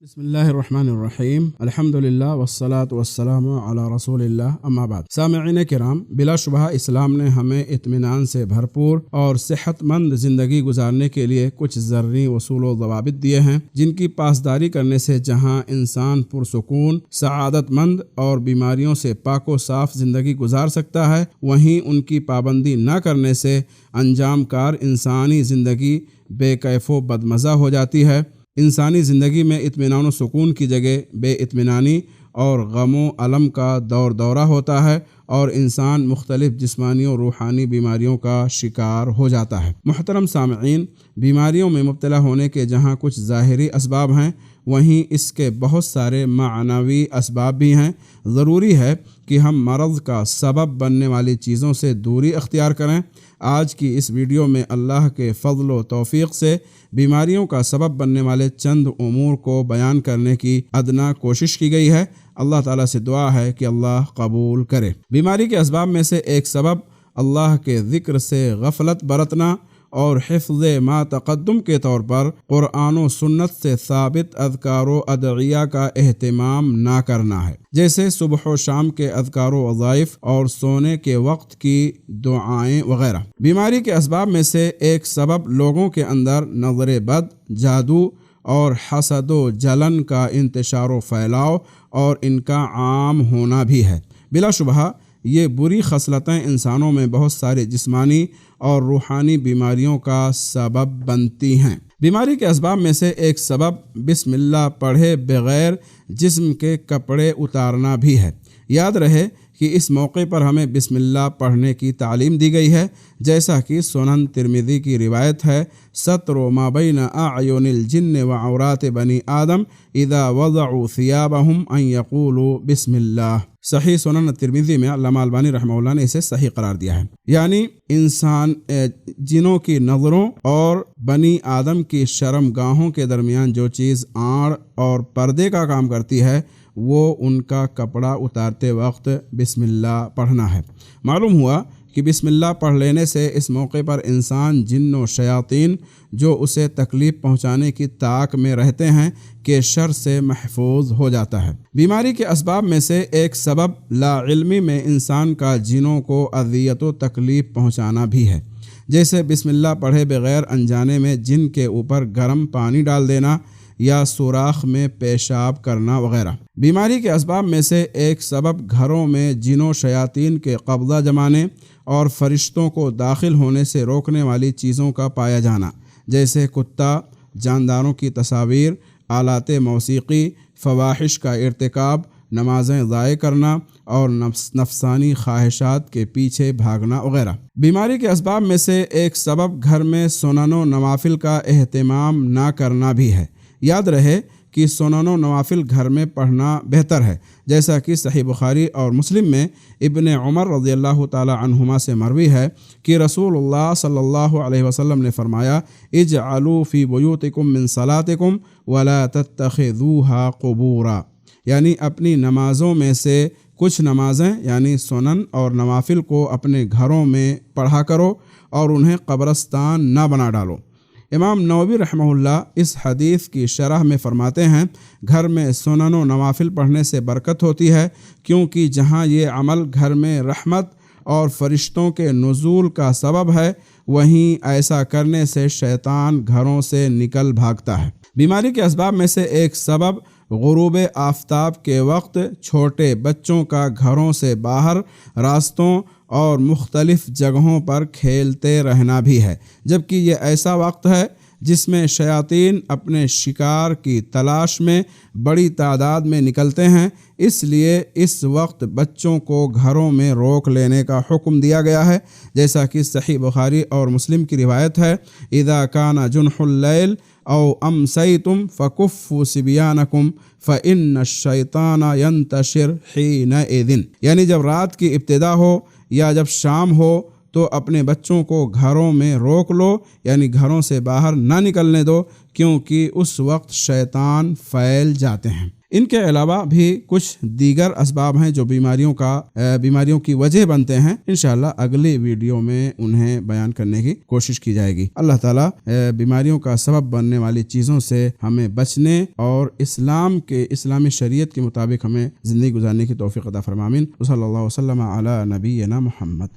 بسم اللہ الرحمن الرحیم الحمدللہ والصلاة والسلام علی رسول اللہ اما بعد۔ سامعین کرام، بلا شبہ اسلام نے ہمیں اطمینان سے بھرپور اور صحت مند زندگی گزارنے کے لیے کچھ ضروری اصول و ضوابط دیے ہیں، جن کی پاسداری کرنے سے جہاں انسان پرسکون، سعادت مند اور بیماریوں سے پاک و صاف زندگی گزار سکتا ہے، وہیں ان کی پابندی نہ کرنے سے انجام کار انسانی زندگی بے کیف و بدمزہ ہو جاتی ہے۔ انسانی زندگی میں اطمینان و سکون کی جگہ بے اطمینانی اور غم و الم کا دورہ ہوتا ہے اور انسان مختلف جسمانی اور روحانی بیماریوں کا شکار ہو جاتا ہے۔ محترم سامعین، بیماریوں میں مبتلا ہونے کے جہاں کچھ ظاہری اسباب ہیں، وہیں اس کے بہت سارے معنوی اسباب بھی ہیں۔ ضروری ہے کہ ہم مرض کا سبب بننے والی چیزوں سے دوری اختیار کریں۔ آج کی اس ویڈیو میں اللہ کے فضل و توفیق سے بیماریوں کا سبب بننے والے چند امور کو بیان کرنے کی ادنا کوشش کی گئی ہے۔ اللہ تعالیٰ سے دعا ہے کہ اللہ قبول کرے۔ بیماری کے اسباب میں سے ایک سبب اللہ کے ذکر سے غفلت برتنا اور حفظ ما تقدم کے طور پر قرآن و سنت سے ثابت اذکار و ادعیہ کا اہتمام نہ کرنا ہے، جیسے صبح و شام کے اذکار و وظائف اور سونے کے وقت کی دعائیں وغیرہ۔ بیماری کے اسباب میں سے ایک سبب لوگوں کے اندر نظر بد، جادو اور حسد و جلن کا انتشار و پھیلاؤ اور ان کا عام ہونا بھی ہے۔ بلا شبہ یہ بری خصلتیں انسانوں میں بہت ساری جسمانی اور روحانی بیماریوں کا سبب بنتی ہیں۔ بیماری کے اسباب میں سے ایک سبب بسم اللہ پڑھے بغیر جسم کے کپڑے اتارنا بھی ہے۔ یاد رہے کہ اس موقع پر ہمیں بسم اللہ پڑھنے کی تعلیم دی گئی ہے، جیسا کہ سنن ترمذی کی روایت ہے، ستر ما بین اعین الجن وعورات بنی آدم اذا وضعوا ثیابہم ان یقولوا بسم اللہ۔ صحیح سنن ترمذی میں علامہ البانی رحمہ اللہ نے اسے صحیح قرار دیا ہے۔ یعنی انسان جنوں کی نظروں اور بنی آدم کی شرم گاہوں کے درمیان جو چیز آڑ اور پردے کا کام کرتی ہے، وہ ان کا کپڑا اتارتے وقت بسم اللہ پڑھنا ہے۔ معلوم ہوا کہ بسم اللہ پڑھ لینے سے اس موقع پر انسان جن و شیاطین جو اسے تکلیف پہنچانے کی طاق میں رہتے ہیں کے شر سے محفوظ ہو جاتا ہے۔ بیماری کے اسباب میں سے ایک سبب لا علمی میں انسان کا جنوں کو اذیت و تکلیف پہنچانا بھی ہے، جیسے بسم اللہ پڑھے بغیر انجانے میں جن کے اوپر گرم پانی ڈال دینا یا سوراخ میں پیشاب کرنا وغیرہ۔ بیماری کے اسباب میں سے ایک سبب گھروں میں جنوں شیاطین کے قبضہ جمانے اور فرشتوں کو داخل ہونے سے روکنے والی چیزوں کا پایا جانا، جیسے کتا، جانداروں کی تصاویر، آلات موسیقی، فواحش کا ارتکاب، نمازیں ضائع کرنا اور نفسانی خواہشات کے پیچھے بھاگنا وغیرہ۔ بیماری کے اسباب میں سے ایک سبب گھر میں سنن و نوافل کا اہتمام نہ کرنا بھی ہے۔ یاد رہے کہ سنن و نوافل گھر میں پڑھنا بہتر ہے، جیسا کہ صحیح بخاری اور مسلم میں ابن عمر رضی اللہ تعالی عنہما سے مروی ہے کہ رسول اللہ صلی اللہ علیہ وسلم نے فرمایا، اجعلوا فی بیوتکم من صلاتکم ولا تتخذوها قبورا، یعنی اپنی نمازوں میں سے کچھ نمازیں یعنی سنن اور نوافل کو اپنے گھروں میں پڑھا کرو اور انہیں قبرستان نہ بنا ڈالو۔ امام نووی رحمہ اللہ اس حدیث کی شرح میں فرماتے ہیں، گھر میں سنن و نوافل پڑھنے سے برکت ہوتی ہے، کیونکہ جہاں یہ عمل گھر میں رحمت اور فرشتوں کے نزول کا سبب ہے، وہیں ایسا کرنے سے شیطان گھروں سے نکل بھاگتا ہے۔ بیماری کے اسباب میں سے ایک سبب غروب آفتاب کے وقت چھوٹے بچوں کا گھروں سے باہر راستوں اور مختلف جگہوں پر کھیلتے رہنا بھی ہے، جبکہ یہ ایسا وقت ہے جس میں شیاطین اپنے شکار کی تلاش میں بڑی تعداد میں نکلتے ہیں، اس لیے اس وقت بچوں کو گھروں میں روک لینے کا حکم دیا گیا ہے، جیسا کہ صحیح بخاری اور مسلم کی روایت ہے، اذا کان جنح اللیل او امسیتم فکفوا صبیانکم فإن الشیطان ینتشر حینئذ، یعنی جب رات کی ابتدا ہو یا جب شام ہو تو اپنے بچوں کو گھروں میں روک لو، یعنی گھروں سے باہر نہ نکلنے دو، کیونکہ اس وقت شیطان پھیل جاتے ہیں۔ ان کے علاوہ بھی کچھ دیگر اسباب ہیں جو بیماریوں کی وجہ بنتے ہیں، انشاءاللہ اگلی ویڈیو میں انہیں بیان کرنے کی کوشش کی جائے گی۔ اللہ تعالیٰ بیماریوں کا سبب بننے والی چیزوں سے ہمیں بچنے اور اسلامی شریعت کے مطابق ہمیں زندگی گزارنے کی توفیق عطا فرمائے۔ آمین۔ صلی اللہ وسلم علی نبینا محمد۔